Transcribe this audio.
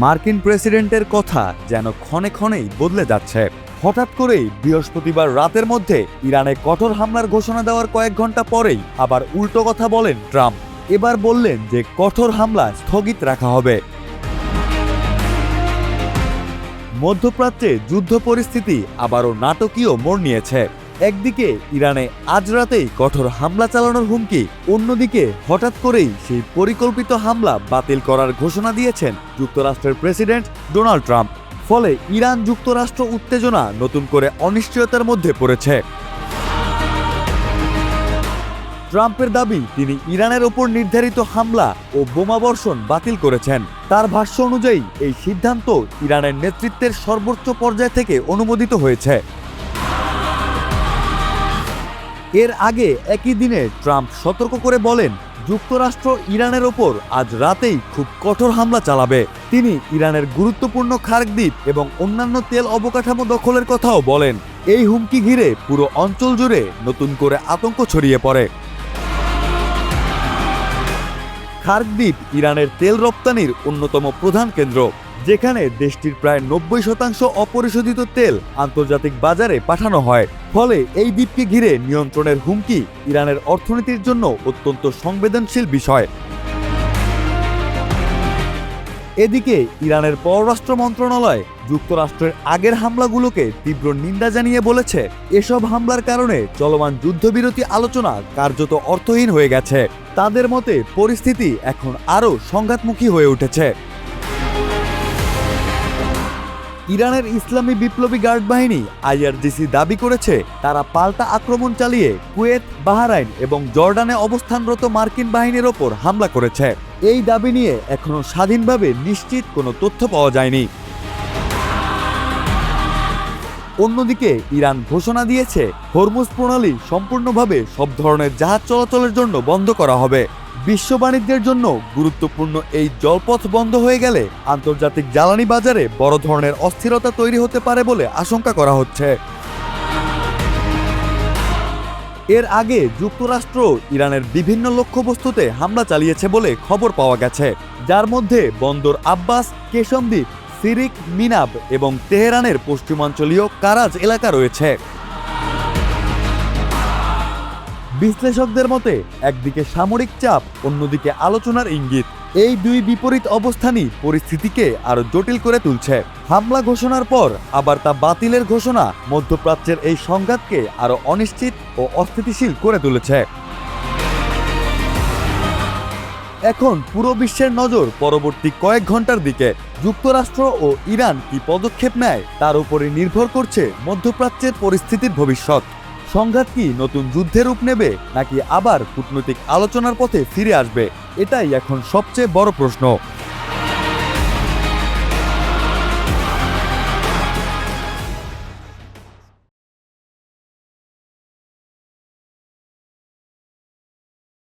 মার্কিন প্রেসিডেন্টের কথা যেন ক্ষণে ক্ষণেই বদলে যাচ্ছে। হঠাৎ করেই বৃহস্পতিবার রাতের মধ্যে ইরানে কঠোর হামলার ঘোষণা দেওয়ার কয়েক ঘন্টা পরেই আবার উল্টো কথা বলেন ট্রাম্প। এবার বললেন যে কঠোর হামলা স্থগিত রাখা হবে। মধ্যপ্রাচ্যে যুদ্ধ পরিস্থিতি আবারও নাটকীয় মোড় নিয়েছে। একদিকে ইরানে আজ রাতেই কঠোর হামলা চালানোর হুমকি, অন্যদিকে হঠাৎ করেই সেই পরিকল্পিত হামলা বাতিল করার ঘোষণা দিয়েছেন যুক্তরাষ্ট্রের প্রেসিডেন্ট ডোনাল্ড ট্রাম্প। ফলে ইরান যুক্তরাষ্ট্র উত্তেজনা নতুন করে অনিশ্চয়তার মধ্যে পড়েছে। ট্রাম্পের দাবি তিনি ইরানের ওপর নির্ধারিত হামলা ও বোমাবর্ষণ বাতিল করেছেন। তার ভাষ্য অনুযায়ী এই সিদ্ধান্ত ইরানের নেতৃত্বের সর্বোচ্চ পর্যায় থেকে অনুমোদিত হয়েছে। এর আগে একই দিনে ট্রাম্প সতর্ক করে বলেন, যুক্তরাষ্ট্র ইরানের ওপর আজ রাতেই খুব কঠোর হামলা চালাবে। তিনি ইরানের গুরুত্বপূর্ণ খার্ক দ্বীপ এবং অন্যান্য তেল অবকাঠামো দখলের কথাও বলেন। এই হুমকি ঘিরে পুরো অঞ্চল জুড়ে নতুন করে আতঙ্ক ছড়িয়ে পড়ে। খার্ক দ্বীপ ইরানের তেল রপ্তানির অন্যতম প্রধান কেন্দ্র, যেখানে দেশটির প্রায় 90% অপরিশোধিত তেল আন্তর্জাতিক বাজারে পাঠানো হয়। ফলে এই দ্বীপকে ঘিরে নিয়ন্ত্রণের হুমকি ইরানের অর্থনীতির জন্য অত্যন্ত সংবেদনশীল বিষয়। এদিকে ইরানের পররাষ্ট্র মন্ত্রণালয় যুক্তরাষ্ট্রের আগের হামলাগুলোকে তীব্র নিন্দা জানিয়ে বলেছে, এসব হামলার কারণে চলমান যুদ্ধবিরতি আলোচনা কার্যত অর্থহীন হয়ে গেছে। তাদের মতে পরিস্থিতি এখন আরও সংঘাতমুখী হয়ে উঠেছে। ইরানের ইসলামী বিপ্লবী গার্ড বাহিনী IRGC দাবি করেছে, তারা পাল্টা আক্রমণ চালিয়ে কুয়েত, বাহরাইন এবং জর্ডানে অবস্থানরত মার্কিন বাহিনীর ওপর হামলা করেছে। এই দাবি নিয়ে এখনো স্বাধীনভাবে নিশ্চিত কোনো তথ্য পাওয়া যায়নি। অন্যদিকে ইরান ঘোষণা দিয়েছে, হরমুজ প্রণালী সম্পূর্ণভাবে সব ধরনের জাহাজ চলাচলের জন্য বন্ধ করা হবে। বিশ্ব বাণিজ্যের জন্য গুরুত্বপূর্ণ এই জলপথ বন্ধ হয়ে গেলে আন্তর্জাতিক জ্বালানি বাজারে বড় ধরনের অস্থিরতা তৈরি হতে পারে বলে আশঙ্কা করা হচ্ছে। এর আগে যুক্তরাষ্ট্র ইরানের বিভিন্ন লক্ষ্যবস্তুতে হামলা চালিয়েছে বলে খবর পাওয়া গেছে, যার মধ্যে বন্দর আব্বাস, কেশম দ্বীপ, সিরিক, মিনাব এবং তেহরানের পশ্চিমাঞ্চলীয় কারাজ এলাকা রয়েছে। বিশ্লেষকদের মতে একদিকে সামরিক চাপ, অন্যদিকে আলোচনার ইঙ্গিত। এই দুই বিপরীত অবস্থানই পরিস্থিতিকে আরো জটিল করে তুলছে। হামলা ঘোষণার পর আবার তা বাতিলের ঘোষণা মধ্যপ্রাচ্যের এই সংঘাতকে আরো অনিশ্চিত ও অস্থিতিশীল করে তুলেছে। এখন পুরো বিশ্বের নজর পরবর্তী কয়েক ঘন্টার দিকে। যুক্তরাষ্ট্র ও ইরান কি পদক্ষেপ নেয় তার উপরে নির্ভর করছে মধ্যপ্রাচ্যের পরিস্থিতির ভবিষ্যৎ। সংঘাত কি নতুন যুদ্ধের রূপ নেবে, নাকি আবার কূটনৈতিক আলোচনার পথে ফিরে আসবে? এটাই এখন সবচেয়ে বড় প্রশ্ন।